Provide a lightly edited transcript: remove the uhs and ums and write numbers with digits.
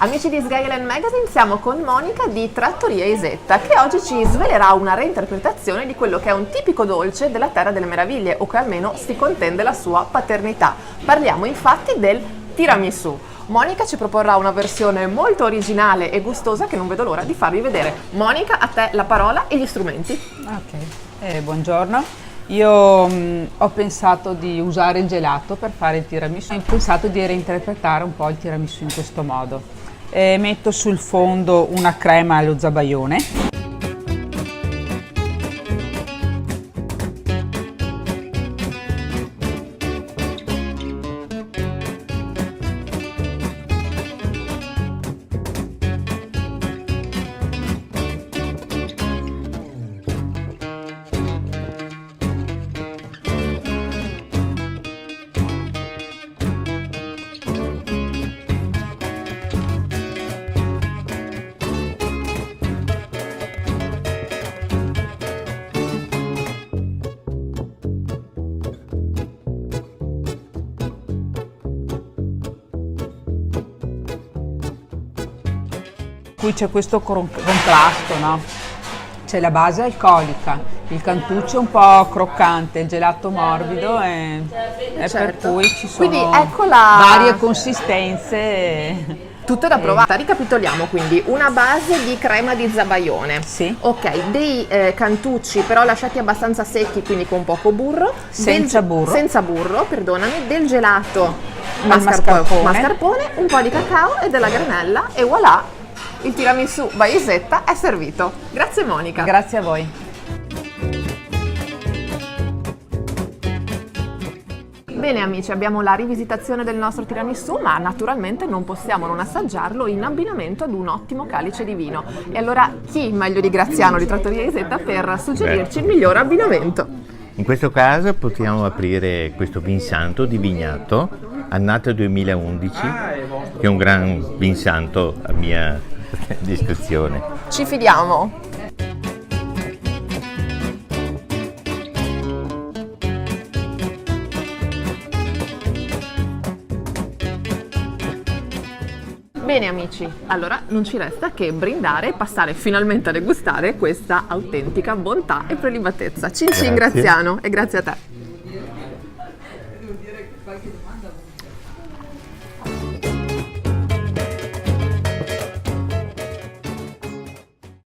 Amici di Sgailen Magazine, siamo con Monica di Trattoria Isetta, che oggi ci svelerà una reinterpretazione di quello che è un tipico dolce della Terra delle Meraviglie, o che almeno si contende la sua paternità. Parliamo infatti del tiramisù. Monica ci proporrà una versione molto originale e gustosa che non vedo l'ora di farvi vedere. Monica, a te la parola e gli strumenti. Ok, buongiorno. Io ho pensato di usare il gelato per fare il tiramisù. Ho pensato di reinterpretare un po' il tiramisù in questo modo. Metto sul fondo una crema allo zabaione. Qui c'è questo contrasto, no? C'è la base alcolica, il cantuccio un po' croccante, il gelato morbido e Certo. per cui ci sono Quindi ecco la... varie consistenze. Tutte da provare. Ricapitoliamo quindi: una base di crema di zabaione, Sì. ok, dei cantucci però lasciati abbastanza secchi, quindi con poco burro, Senza burro, perdonami, del gelato mascarpone. mascarpone, un po' di cacao e della granella e voilà, il tiramisù by Isetta è servito. Grazie Monica. Grazie a voi. Bene amici, abbiamo la rivisitazione del nostro tiramisù, ma naturalmente non possiamo non assaggiarlo in abbinamento ad un ottimo calice di vino. E allora chi meglio di Graziano di Trattoria Isetta per suggerirci il migliore abbinamento? In questo caso possiamo aprire questo Vinsanto di Vignato, annata 2011, che è un gran Vinsanto a mia discrezione. Ci fidiamo? Bene amici, allora non ci resta che brindare e passare finalmente a degustare questa autentica bontà e prelibatezza. Cin cin Grazie. Graziano e grazie a te.